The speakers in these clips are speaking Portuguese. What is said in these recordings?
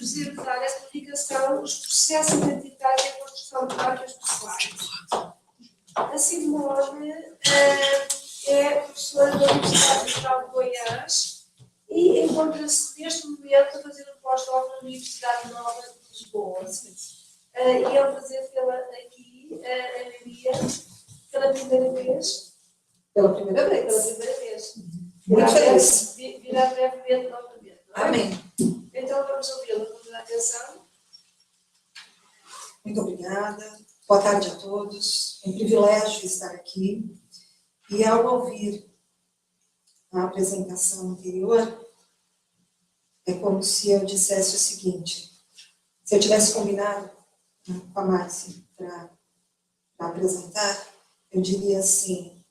preservar essa comunicação, os processos identitários e a construção de marcas pessoais. A Simone é professora da Universidade Federal de Goiás e encontra-se neste momento a fazer um pós-doc na Universidade Nova de Lisboa. E é um prazer tê-la aqui, a Maria, pela primeira vez. Pela primeira vez. Muito feliz. Virá brevemente novamente. Amém. Então vamos ouvi-la com toda a atenção. Muito obrigada. Boa tarde a todos. É um privilégio estar aqui. E ao ouvir a apresentação anterior, é como se eu dissesse o seguinte: se eu tivesse combinado com a Márcia para apresentar, eu diria assim: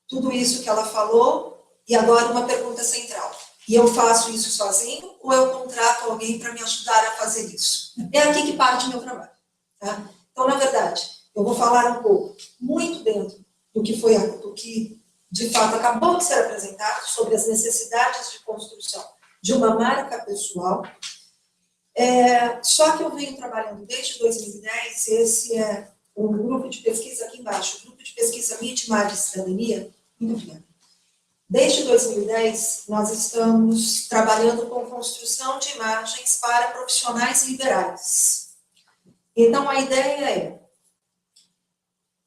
tudo isso que ela falou, e agora uma pergunta central. E eu faço isso sozinho ou eu contrato alguém para me ajudar a fazer isso? É aqui que parte o meu trabalho. Tá? Então, na verdade, eu vou falar um pouco, muito dentro do que de fato acabou de ser apresentado, sobre as necessidades de construção de uma marca pessoal. Só que eu venho trabalhando desde 2010, esse é um grupo de pesquisa aqui embaixo, o grupo de pesquisa Mídia e Cidadania, muito obrigada. Desde 2010, nós estamos trabalhando com construção de imagens para profissionais liberais. Então, a ideia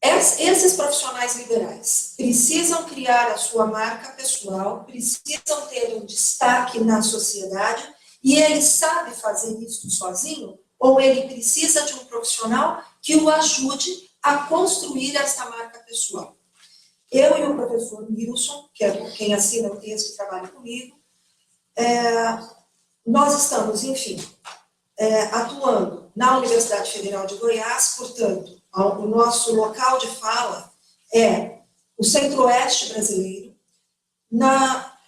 esses profissionais liberais precisam criar a sua marca pessoal, precisam ter um destaque na sociedade, e ele sabe fazer isso sozinho, ou ele precisa de um profissional que o ajude a construir essa marca pessoal. Eu e o professor Wilson, que é quem assina o texto e trabalha comigo, nós estamos, enfim, atuando na Universidade Federal de Goiás, portanto, o nosso local de fala é o Centro-Oeste brasileiro.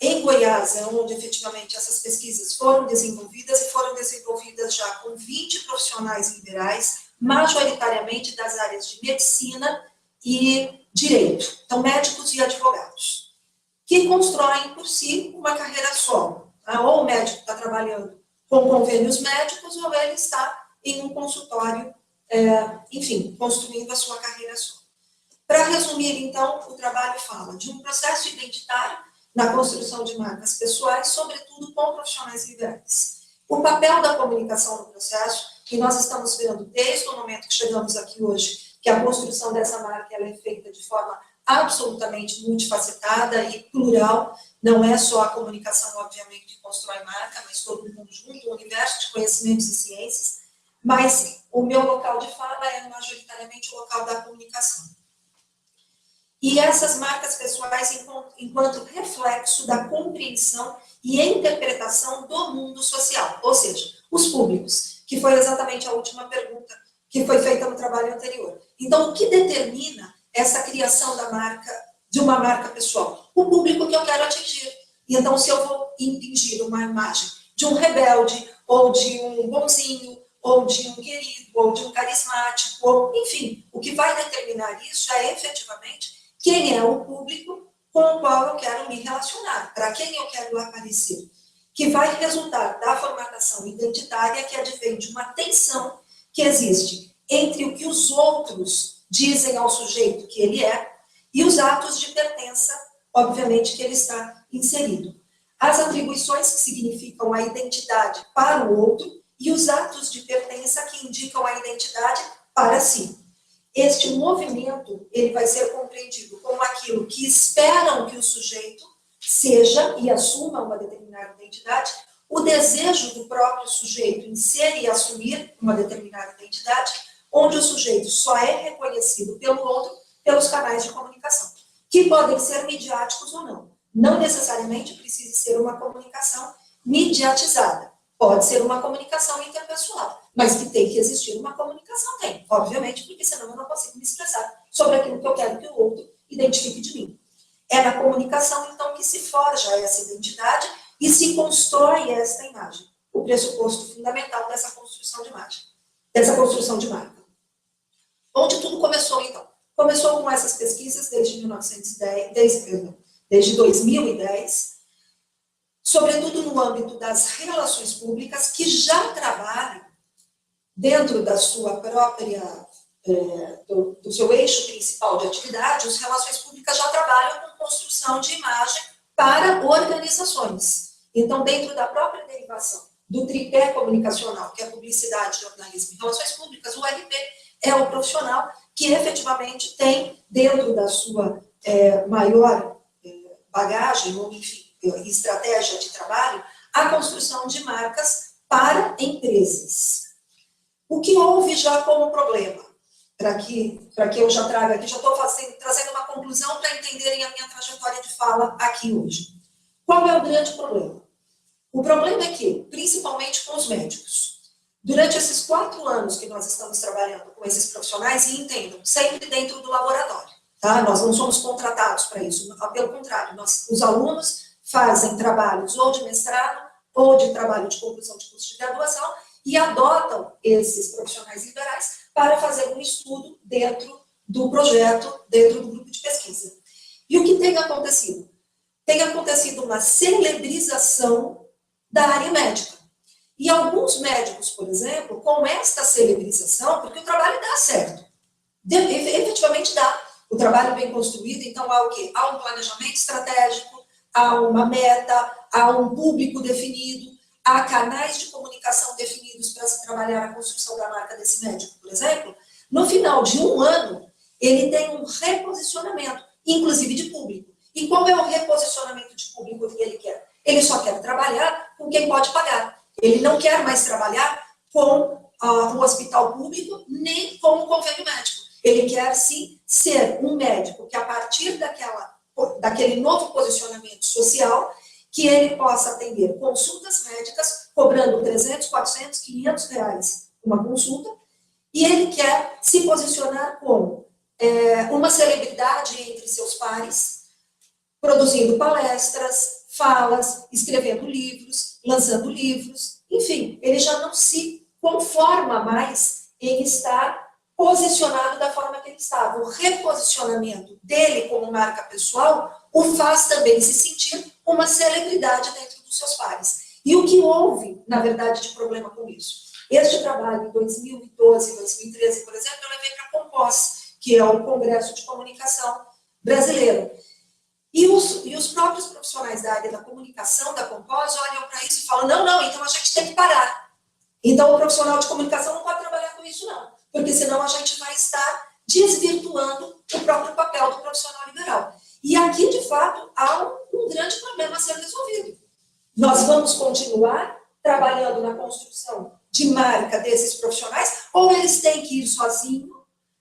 Em Goiás é onde efetivamente essas pesquisas foram desenvolvidas, e foram desenvolvidas já com 20 profissionais liberais, majoritariamente das áreas de medicina e direito, então médicos e advogados, que constroem por si uma carreira solo. Ou o médico está trabalhando com convênios médicos, ou ele está em um consultório, enfim, construindo a sua carreira solo. Para resumir, então, o trabalho fala de um processo identitário na construção de marcas pessoais, sobretudo com profissionais liberais. O papel da comunicação no processo, que nós estamos vendo desde o momento que chegamos aqui hoje, que a construção dessa marca ela é feita de forma absolutamente multifacetada e plural. Não é só a comunicação, obviamente, que constrói marca, mas todo um conjunto, um universo de conhecimentos e ciências. Mas o meu local de fala é majoritariamente o local da comunicação. E essas marcas pessoais, enquanto reflexo da compreensão e interpretação do mundo social, ou seja, os públicos, que foi exatamente a última pergunta que foi feita no trabalho anterior. Então, o que determina essa criação da marca, de uma marca pessoal? O público que eu quero atingir. E então, se eu vou impingir uma imagem de um rebelde, ou de um bonzinho, ou de um querido, ou de um carismático, ou, enfim, o que vai determinar isso é efetivamente quem é o público com o qual eu quero me relacionar, para quem eu quero aparecer, que vai resultar da formatação identitária que advém de uma tensão que existe entre o que os outros dizem ao sujeito que ele é e os atos de pertença, obviamente, que ele está inserido. As atribuições que significam a identidade para o outro e os atos de pertença que indicam a identidade para si. Este movimento, ele vai ser compreendido como aquilo que esperam que o sujeito seja e assuma uma determinada identidade, o desejo do próprio sujeito em ser e assumir uma determinada identidade, onde o sujeito só é reconhecido pelo outro pelos canais de comunicação, que podem ser midiáticos ou não. Não necessariamente precisa ser uma comunicação mediatizada. Pode ser uma comunicação interpessoal, mas que tem que existir uma comunicação, tem, obviamente, porque senão eu não consigo me expressar sobre aquilo que eu quero que o outro identifique de mim. É na comunicação, então, que se forja essa identidade e se constrói esta imagem, o pressuposto fundamental dessa construção de imagem, dessa construção de marca. Onde tudo começou, então? Começou com essas pesquisas desde 2010, sobretudo no âmbito das relações públicas, que já trabalham dentro da sua própria, do seu eixo principal de atividade. As relações públicas já trabalham com construção de imagem para organizações. Então, dentro da própria derivação do tripé comunicacional, que é publicidade, jornalismo e relações públicas, o RP é o profissional que efetivamente tem, dentro da sua maior bagagem, ou enfim, estratégia de trabalho, a construção de marcas para empresas. O que houve já como problema, para que eu já traga aqui, já estou trazendo uma conclusão para entenderem a minha trajetória de fala aqui hoje. Qual é o grande problema? O problema é que, principalmente com os médicos, durante esses 4 anos que nós estamos trabalhando com esses profissionais, e entendam, sempre dentro do laboratório, tá? Nós não somos contratados para isso, pelo contrário, os alunos fazem trabalhos ou de mestrado ou de trabalho de conclusão de curso de graduação e adotam esses profissionais liberais para fazer um estudo dentro do projeto, dentro do grupo de pesquisa. E o que tem acontecido? Tem acontecido uma celebrização da área médica. E alguns médicos, por exemplo, com esta celebrização, porque o trabalho dá certo, efetivamente dá. O trabalho bem construído, então há o quê? Há um planejamento estratégico, há uma meta, há um público definido, há canais de comunicação definidos para se trabalhar a construção da marca desse médico, por exemplo. No final de 1 ano, ele tem um reposicionamento, inclusive de público. E qual é o reposicionamento de público que ele quer? Ele só quer trabalhar com quem pode pagar. Ele não quer mais trabalhar com o hospital público, nem com o convênio médico. Ele quer, sim, ser um médico que, a partir daquele novo posicionamento social, que ele possa atender consultas médicas, cobrando 300, 400, 500 reais uma consulta, e ele quer se posicionar como uma celebridade entre seus pares, produzindo palestras, falas, escrevendo livros, lançando livros, enfim, ele já não se conforma mais em estar posicionado da forma que ele estava. O reposicionamento dele como marca pessoal o faz também se sentir uma celebridade dentro dos seus pares. E o que houve, na verdade, de problema com isso? Este trabalho, em 2012, 2013, por exemplo, eu levei para a Compos, que é o Congresso de Comunicação Brasileiro. E os próprios profissionais da área da comunicação da Compos olham para isso e falam, não, então a gente tem que parar. Então o profissional de comunicação não pode trabalhar com isso, não. Porque senão a gente vai estar desvirtuando o próprio papel do profissional liberal. E aqui, de fato, há um grande problema a ser resolvido. Nós vamos continuar trabalhando na construção de marca desses profissionais, ou eles têm que ir sozinhos,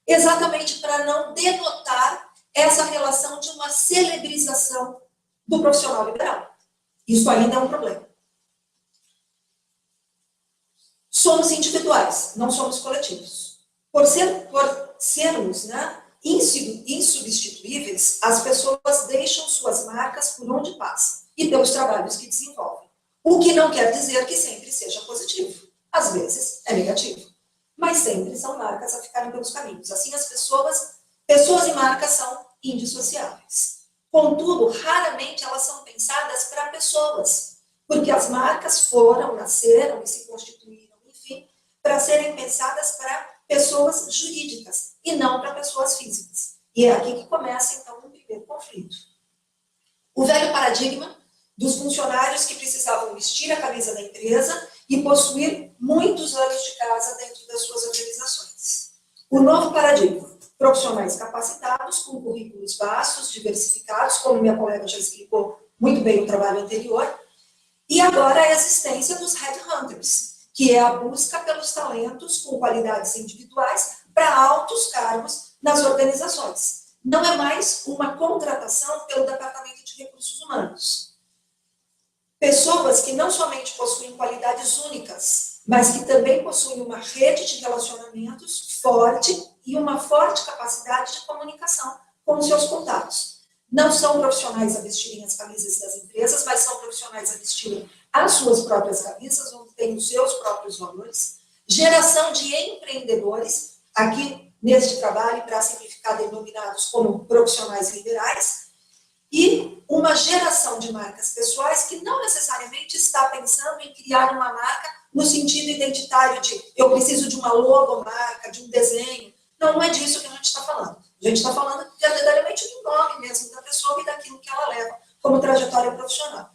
exatamente para não denotar essa relação de uma celebrização do profissional liberal. Isso ainda é um problema. Somos individuais, não somos coletivos. Por sermos insubstituíveis, as pessoas deixam suas marcas por onde passam e pelos trabalhos que desenvolvem. O que não quer dizer que sempre seja positivo. Às vezes é negativo. Mas sempre são marcas a ficarem pelos caminhos. Assim, as pessoas e marcas são indissociáveis. Contudo, raramente elas são pensadas para pessoas, porque as marcas nasceram e se constituíram, enfim, para serem pensadas para pessoas jurídicas e não para pessoas físicas. E é aqui que começa, então, um primeiro conflito. O velho paradigma dos funcionários que precisavam vestir a camisa da empresa e possuir muitos anos de casa dentro das suas organizações. O novo paradigma: profissionais capacitados, com currículos vastos, diversificados, como minha colega já explicou muito bem no trabalho anterior, e agora a existência dos headhunters, que é a busca pelos talentos com qualidades individuais para altos cargos nas organizações. Não é mais uma contratação pelo Departamento de Recursos Humanos. Pessoas que não somente possuem qualidades únicas, mas que também possuem uma rede de relacionamentos forte e uma forte capacidade de comunicação com os seus contatos. Não são profissionais a vestirem as camisas das empresas, mas são profissionais a vestirem as suas próprias camisas, onde têm os seus próprios valores. Geração de empreendedores, aqui neste trabalho, para simplificar, denominados como profissionais liberais. E uma geração de marcas pessoais que não necessariamente está pensando em criar uma marca no sentido identitário de eu preciso de uma logomarca, de um desenho. Não, não é disso que a gente está falando. A gente está falando verdadeiramente do nome mesmo da pessoa e daquilo que ela leva como trajetória profissional.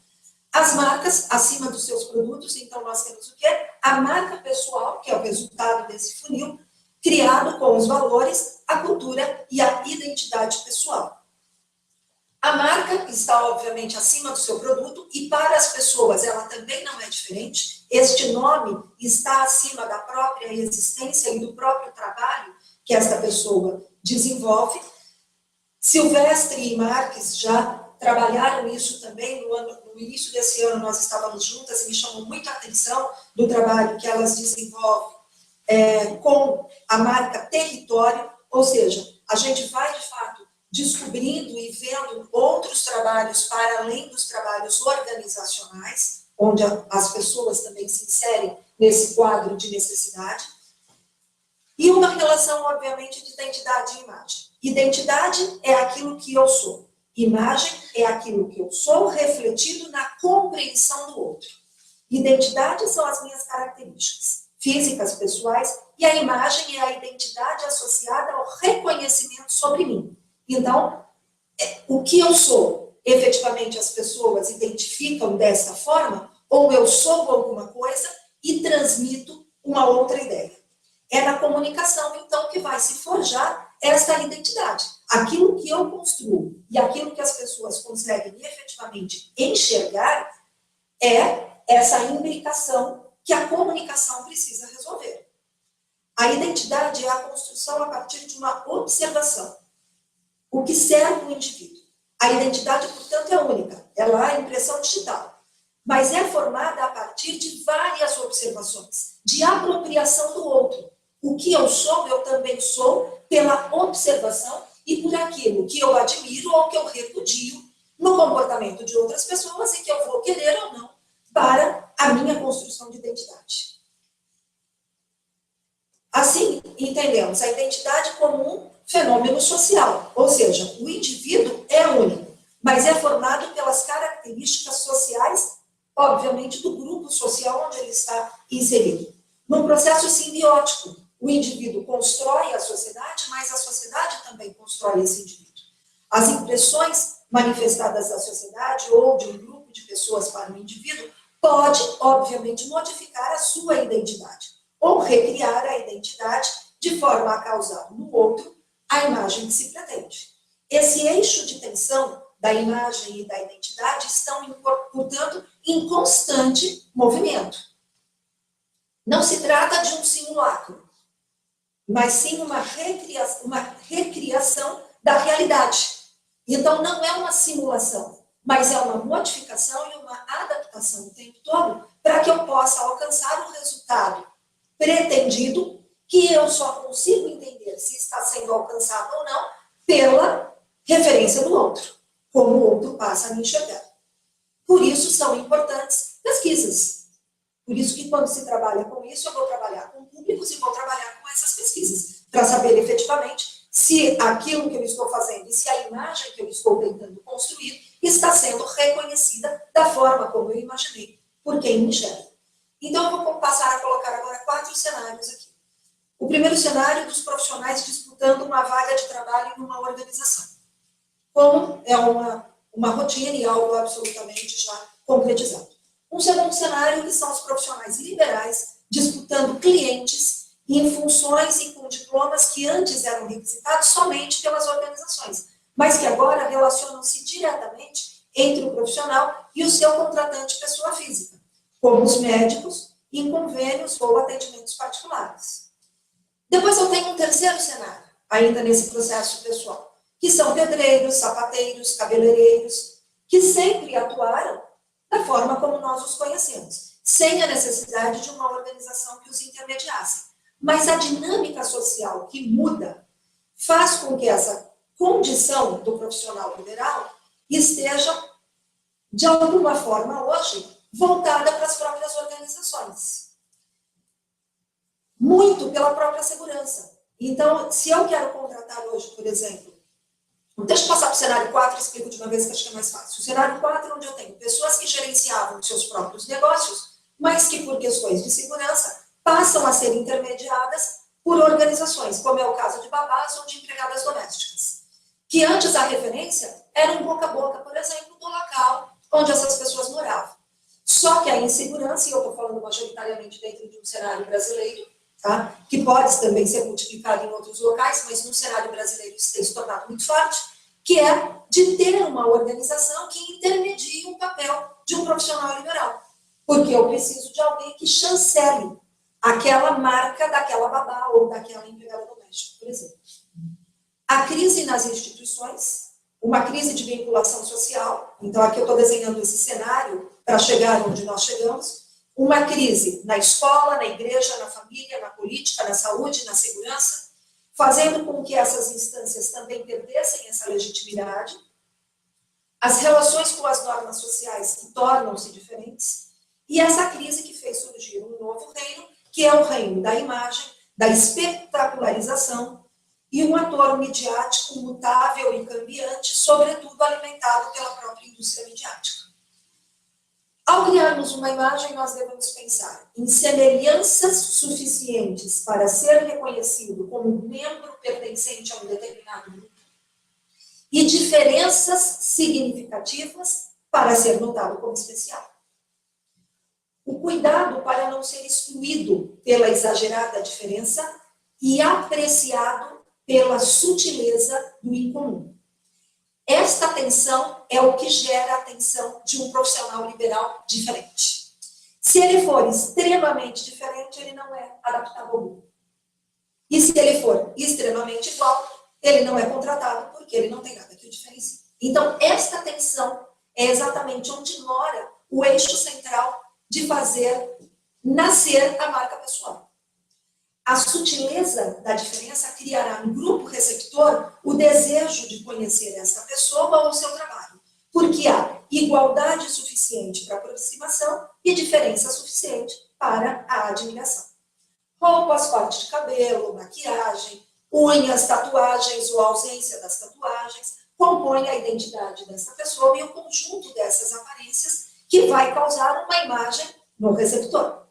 As marcas acima dos seus produtos, então nós temos o quê? A marca pessoal, que é o resultado desse funil, criado com os valores, a cultura e a identidade pessoal. A marca está, obviamente, acima do seu produto e para as pessoas ela também não é diferente. Este nome está acima da própria existência e do próprio trabalho que esta pessoa desenvolve. Silvestre e Marques já trabalharam isso também. No início desse ano nós estávamos juntas e me chamou muito a atenção do trabalho que elas desenvolvem com a marca território, ou seja, a gente vai, de fato, descobrindo e vendo outros trabalhos para além dos trabalhos organizacionais, onde as pessoas também se inserem nesse quadro de necessidade, e uma relação, obviamente, de identidade e imagem. Identidade é aquilo que eu sou. Imagem é aquilo que eu sou refletido na compreensão do outro. Identidade são as minhas características físicas, pessoais, e a imagem é a identidade associada ao reconhecimento sobre mim. Então, o que eu sou, efetivamente as pessoas identificam dessa forma, ou eu sou alguma coisa e transmito uma outra ideia. É na comunicação, então, que vai se forjar esta identidade. Aquilo que eu construo e aquilo que as pessoas conseguem efetivamente enxergar é essa imbricação que a comunicação precisa resolver. A identidade é a construção a partir de uma observação. O que serve o indivíduo. A identidade, portanto, é única. Ela é impressão digital. Mas é formada a partir de várias observações, de apropriação do outro. O que eu sou, eu também sou pela observação e por aquilo que eu admiro ou que eu repudio no comportamento de outras pessoas e que eu vou querer ou não para a minha construção de identidade. Assim, entendemos a identidade como um fenômeno social, ou seja, o indivíduo é único, mas é formado pelas características sociais, obviamente, do grupo social onde ele está inserido. Num processo simbiótico, o indivíduo constrói a sociedade, mas a sociedade também constrói esse indivíduo. As impressões manifestadas da sociedade ou de um grupo de pessoas para um indivíduo pode, obviamente, modificar a sua identidade ou recriar a identidade de forma a causar no outro a imagem que se pretende. Esse eixo de tensão da imagem e da identidade estão, portanto, em constante movimento. Não se trata de um simulacro, mas sim uma recriação da realidade. Então, não é uma simulação, mas é uma modificação e uma adaptação o tempo todo para que eu possa alcançar o resultado pretendido, que eu só consigo entender se está sendo alcançado ou não pela referência do outro, como o outro passa a me enxergar. Por isso são importantes pesquisas. Por isso que quando se trabalha com isso, eu vou trabalhar com públicos e vou trabalhar com essas pesquisas, para saber efetivamente se aquilo que eu estou fazendo e se a imagem que eu estou tentando construir está sendo reconhecida da forma como eu imaginei, por quem me enxerga. Então, eu vou passar a colocar agora 4 cenários aqui. O primeiro cenário dos profissionais disputando uma vaga de trabalho em uma organização. Como é uma rotina e algo absolutamente já concretizado. Um segundo cenário que são os profissionais liberais disputando clientes em funções e com diplomas que antes eram requisitados somente pelas organizações, mas que agora relacionam-se diretamente entre o profissional e o seu contratante pessoa física, como os médicos em convênios ou atendimentos particulares. Depois eu tenho um terceiro cenário, ainda nesse processo pessoal, que são pedreiros, sapateiros, cabeleireiros, que sempre atuaram da forma como nós os conhecemos, sem a necessidade de uma organização que os intermediasse. Mas a dinâmica social que muda faz com que essa condição do profissional liberal esteja, de alguma forma, hoje, voltada para as próprias organizações. Muito pela própria segurança. Então, se eu quero contratar hoje, por exemplo, Deixa eu passar para o cenário 4 e explico de uma vez que acho que é mais fácil. O cenário 4 é onde eu tenho pessoas que gerenciavam seus próprios negócios, mas que por questões de segurança passam a ser intermediadas por organizações, como é o caso de babás ou de empregadas domésticas, que antes a referência era um boca a boca, por exemplo, do local onde essas pessoas moravam. Só que a insegurança, e eu estou falando majoritariamente dentro de um cenário brasileiro, tá? Que pode também ser multiplicado em outros locais, mas no cenário brasileiro isso tem se tornado muito forte, que é de ter uma organização que intermedie o papel de um profissional liberal. Porque eu preciso de alguém que chancele aquela marca daquela babá ou daquela empregada doméstica, por exemplo. A crise nas instituições, uma crise de vinculação social, então aqui eu estou desenhando esse cenário para chegar onde nós chegamos, uma crise na escola, na igreja, na família, na política, na saúde, na segurança, fazendo com que essas instâncias também perdessem essa legitimidade, as relações com as normas sociais que tornam-se diferentes, e essa crise que fez surgir um novo reino, que é o reino da imagem, da espetacularização, e um ator midiático mutável e cambiante, sobretudo alimentado pela própria indústria midiática. Ao criarmos uma imagem, nós devemos pensar em semelhanças suficientes para ser reconhecido como membro pertencente a um determinado grupo e diferenças significativas para ser notado como especial. O cuidado para não ser excluído pela exagerada diferença e apreciado pela sutileza do incomum. Esta tensão é o que gera a atenção de um profissional liberal diferente. Se ele for extremamente diferente, ele não é adaptável ao grupo. E se ele for extremamente igual, ele não é contratado porque ele não tem nada que o diferencie. Então, esta tensão é exatamente onde mora o eixo central de fazer nascer a marca pessoal. A sutileza da diferença criará no grupo receptor o desejo de conhecer essa pessoa ou o seu trabalho, porque há igualdade suficiente para aproximação e diferença suficiente para a admiração. Roupas, corte de cabelo, maquiagem, unhas, tatuagens ou ausência das tatuagens compõem a identidade dessa pessoa e o conjunto dessas aparências que vai causar uma imagem no receptor.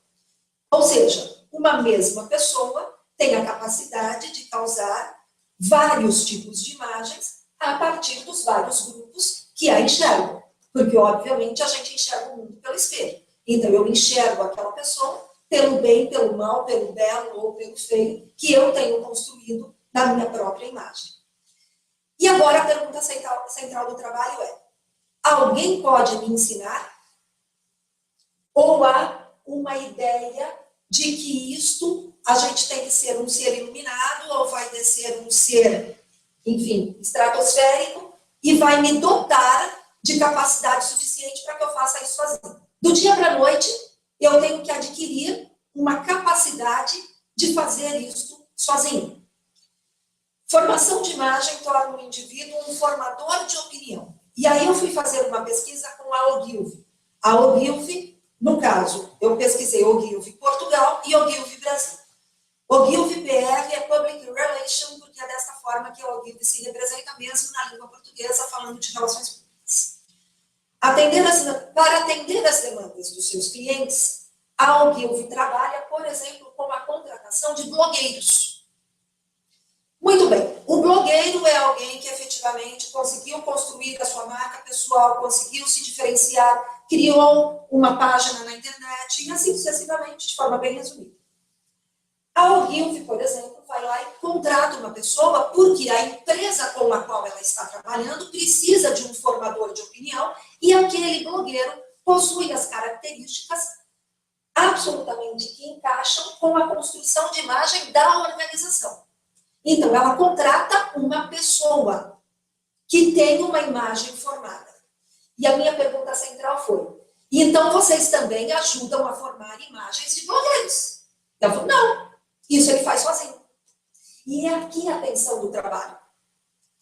Ou seja, uma mesma pessoa tem a capacidade de causar vários tipos de imagens a partir dos vários grupos que a enxergam. Porque, obviamente, a gente enxerga o mundo pelo espelho. Então, eu enxergo aquela pessoa pelo bem, pelo mal, pelo belo ou pelo feio que eu tenho construído na minha própria imagem. E agora a pergunta central do trabalho é: alguém pode me ensinar? Ou há uma ideia de que isto, a gente tem que ser um ser iluminado, ou vai ser um ser, enfim, estratosférico, e vai me dotar de capacidade suficiente para que eu faça isso sozinho. Do dia para a noite, eu tenho que adquirir uma capacidade de fazer isso sozinho. Formação de imagem torna o indivíduo um formador de opinião. E aí eu fui fazer uma pesquisa com a Ogilvy. A Ogilvy, no caso, eu pesquisei Ogilvy Portugal e Ogilvy Brasil. Ogilvy PR é Public Relation, porque é dessa forma que a Ogilvy se representa mesmo na língua portuguesa, falando de relações públicas. Para atender as demandas dos seus clientes, a Ogilvy trabalha, por exemplo, com a contratação de blogueiros. Muito bem, o blogueiro é alguém que efetivamente conseguiu construir a sua marca pessoal, conseguiu se diferenciar, criou uma página na internet e assim sucessivamente, de forma bem resumida. A Ogilvy, por exemplo, vai lá e contrata uma pessoa porque a empresa com a qual ela está trabalhando precisa de um formador de opinião e aquele blogueiro possui as características absolutamente que encaixam com a construção de imagem da organização. Então, ela contrata uma pessoa que tem uma imagem formada. E a minha pergunta central foi: então vocês também ajudam a formar imagens de blogueiros? Ela falou: não, isso ele faz sozinho. E é aqui a tensão do trabalho.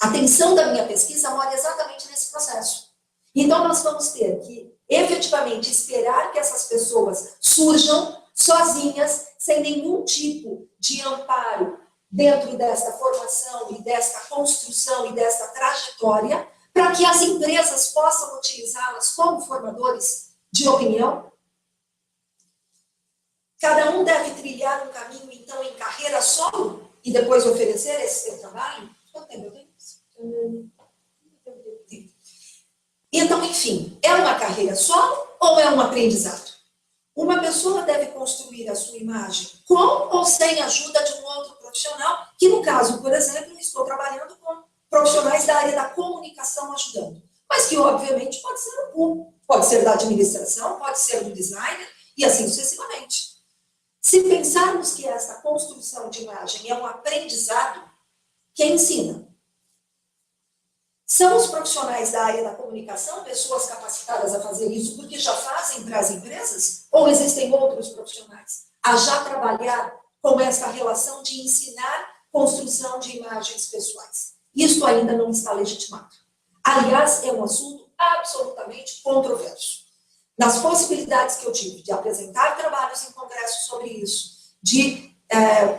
A tensão da minha pesquisa mora exatamente nesse processo. Então, nós vamos ter que, efetivamente, esperar que essas pessoas surjam sozinhas, sem nenhum tipo de amparo dentro desta formação e desta construção e desta trajetória, para que as empresas possam utilizá-las como formadores de opinião. Cada um deve trilhar um caminho, então, em carreira solo e depois oferecer esse seu trabalho. Quanto tempo eu tenho? Então, enfim, é uma carreira solo ou é um aprendizado? Uma pessoa deve construir a sua imagem com ou sem a ajuda de um outro profissional, que no caso, por exemplo, estou trabalhando com profissionais da área da comunicação ajudando, mas que obviamente pode ser o PUM, pode ser da administração, pode ser do designer e assim sucessivamente. Se pensarmos que esta construção de imagem é um aprendizado, quem ensina? São os profissionais da área da comunicação pessoas capacitadas a fazer isso porque já fazem para as empresas? Ou existem outros profissionais a já trabalhar com essa relação de ensinar construção de imagens pessoais? Isso ainda não está legitimado. Aliás, é um assunto absolutamente controverso. Nas possibilidades que eu tive de apresentar trabalhos em congressos sobre isso, de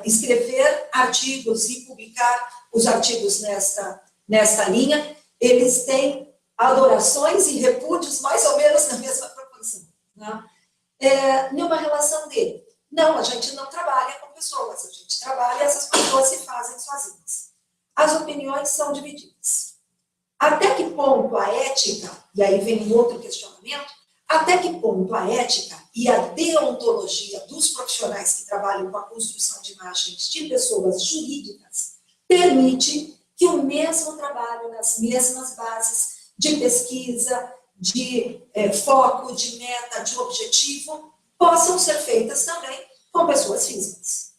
escrever artigos e publicar os artigos nesta linha, eles têm adorações e repúdios mais ou menos na mesma proporção. Né? Numa relação dele. Não, a gente não trabalha com pessoas, a gente trabalha e essas pessoas se fazem sozinhas. As opiniões são divididas. Até que ponto a ética, e aí vem um outro questionamento, até que ponto a ética e a deontologia dos profissionais que trabalham com a construção de imagens de pessoas jurídicas permite que o mesmo trabalho nas mesmas bases de pesquisa, de foco, de meta, de objetivo, possam ser feitas também com pessoas físicas.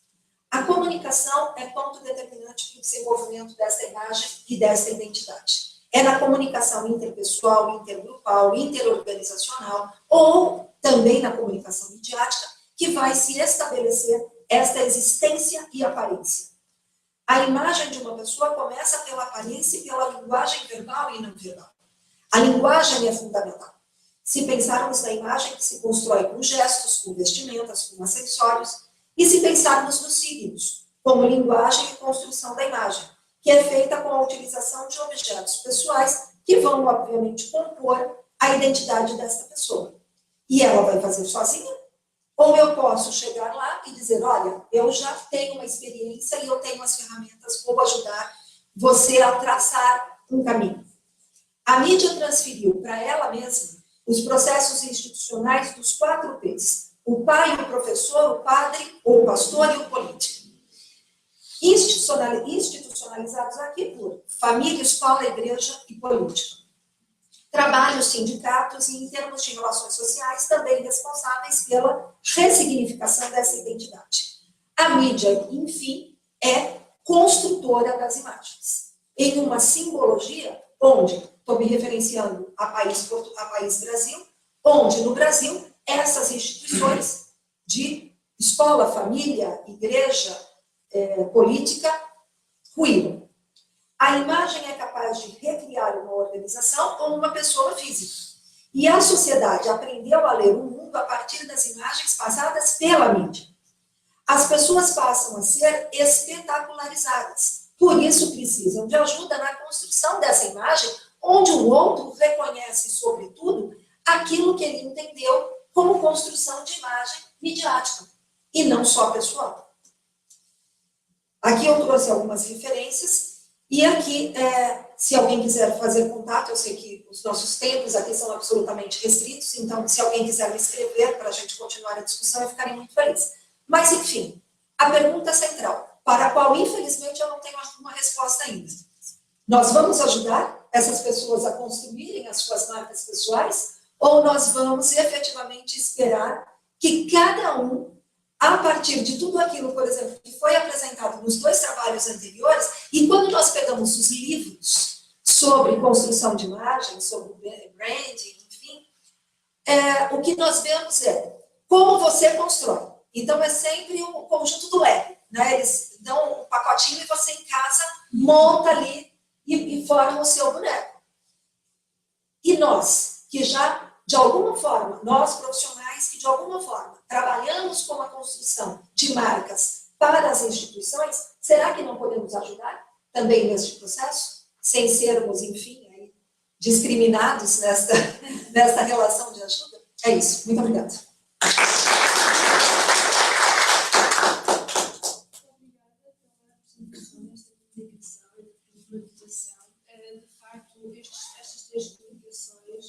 A comunicação é ponto determinante para o desenvolvimento desta imagem e desta identidade. É na comunicação interpessoal, intergrupal, interorganizacional, ou também na comunicação midiática, que vai se estabelecer esta existência e aparência. A imagem de uma pessoa começa pela aparência e pela linguagem verbal e não verbal. A linguagem é fundamental. Se pensarmos na imagem que se constrói com gestos, com vestimentas, com acessórios, e se pensarmos nos signos, como linguagem e construção da imagem, que é feita com a utilização de objetos pessoais que vão, obviamente, compor a identidade desta pessoa. E ela vai fazer sozinha? Ou eu posso chegar lá e dizer, olha, eu já tenho uma experiência e eu tenho as ferramentas, vou ajudar você a traçar um caminho. A mídia transferiu para ela mesma os processos institucionais dos 4 P's. O pai, o professor, o padre, o pastor e o político. Institucionalizados aqui por família, escola, igreja e política. Trabalho, sindicatos e, em termos de relações sociais, também responsáveis pela ressignificação dessa identidade. A mídia, enfim, é construtora das imagens. Em uma simbologia onde, estou me referenciando a país Brasil, onde no Brasil essas instituições de escola, família, igreja, política, ruíram. A imagem é capaz de recriar uma organização ou uma pessoa física. E a sociedade aprendeu a ler o mundo a partir das imagens passadas pela mídia. As pessoas passam a ser espetacularizadas. Por isso precisam de ajuda na construção dessa imagem, onde o outro reconhece, sobretudo, aquilo que ele entendeu como construção de imagem midiática, e não só pessoal. Aqui eu trouxe algumas referências, e aqui, se alguém quiser fazer contato, eu sei que os nossos tempos aqui são absolutamente restritos, então, se alguém quiser me escrever para a gente continuar a discussão, eu ficaria muito feliz. Mas, enfim, a pergunta central, para a qual, infelizmente, eu não tenho uma resposta ainda. Nós vamos ajudar essas pessoas a construírem as suas marcas pessoais, ou nós vamos efetivamente esperar que cada um, a partir de tudo aquilo, por exemplo, que foi apresentado nos 2 trabalhos anteriores, e quando nós pegamos os livros sobre construção de imagem, sobre branding, enfim, o que nós vemos é como você constrói. Então, é sempre o conjunto do Lego, né? Eles dão um pacotinho e você em casa monta ali e forma o seu boneco. E nós, que já, de alguma forma, nós profissionais que de alguma forma trabalhamos com a construção de marcas para as instituições, será que não podemos ajudar também neste processo? Sem sermos, enfim, aí, discriminados nesta relação de ajuda? É isso. Muito obrigada. De facto, estas três publicações,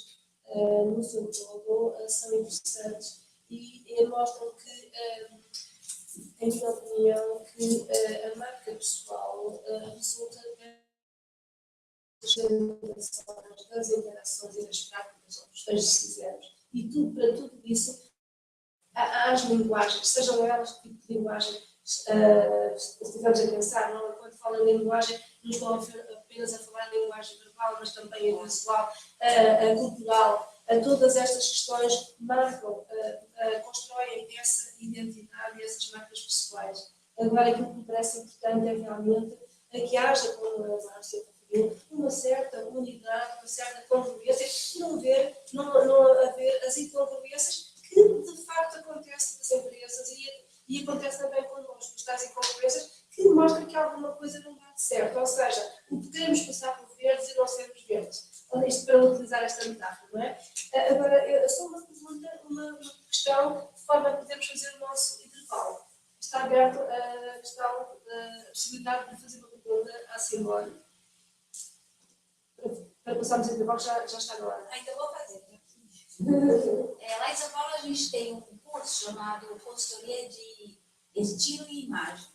no seu todo, são interessantes e mostram que, em minha opinião, que a marca pessoal resulta das interações e das práticas, ou dos textos, se quisermos. E para tudo isso, há as linguagens, sejam elas que tipo de linguagem estivemos a pensar, não? Quando falo em linguagem, não estou apenas a falar em linguagem verbal, mas também a visual, a cultural, todas estas questões marcam, constroem essa identidade e essas marcas pessoais. Agora, aquilo que me parece importante é realmente que haja, como a Márcia referiu, uma certa unidade, uma certa congruência, e não haver as incongruências que de facto acontecem nas empresas e acontece também connosco, estas incongruências que mostram que alguma coisa não dá certo, ou seja, o que queremos passar por verdes e não sermos verdes. Isto para utilizar esta metáfora, não é? Agora, só uma pergunta, uma questão, de forma a podermos fazer o nosso intervalo. Está aberto a possibilidade de fazer uma pergunta à Simone. Para passarmos o intervalo, já está na hora. Ainda vou fazer. Lá em São Paulo a gente tem um curso chamado Consultoria de Estilo e Imagem.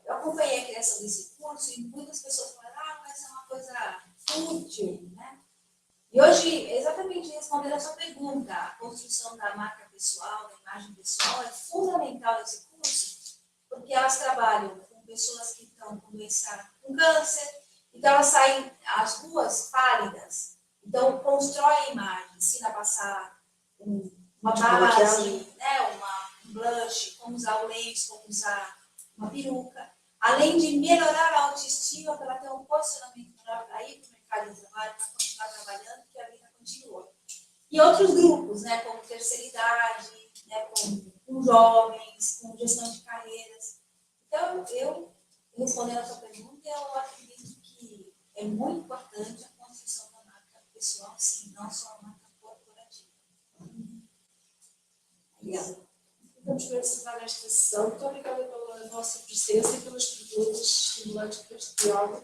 Eu acompanhei a criação desse curso e muitas pessoas falaram, mas é uma coisa fútil, né? E hoje, exatamente respondendo a sua pergunta, a construção da marca pessoal, da imagem pessoal, é fundamental esse curso, porque elas trabalham com pessoas que estão com doença, com câncer, então elas saem às ruas pálidas, então constrói a imagem, ensina a passar uma base, né, um blush, como usar o lens, como usar uma peruca, além de melhorar a autoestima para ter um posicionamento melhor para ir para o mercado de trabalho, para continuar trabalhando, que a vida continua. E outros grupos, né, como terceira idade, né, com jovens, com gestão de carreiras. Então, eu, respondendo a sua pergunta, eu acredito que é muito importante a construção da marca pessoal, sim, não só a marca corporativa. Obrigada. Vamos encerrar esta sessão. Muito obrigada pela vossa presença e pelas perguntas estimulantes para este diálogo.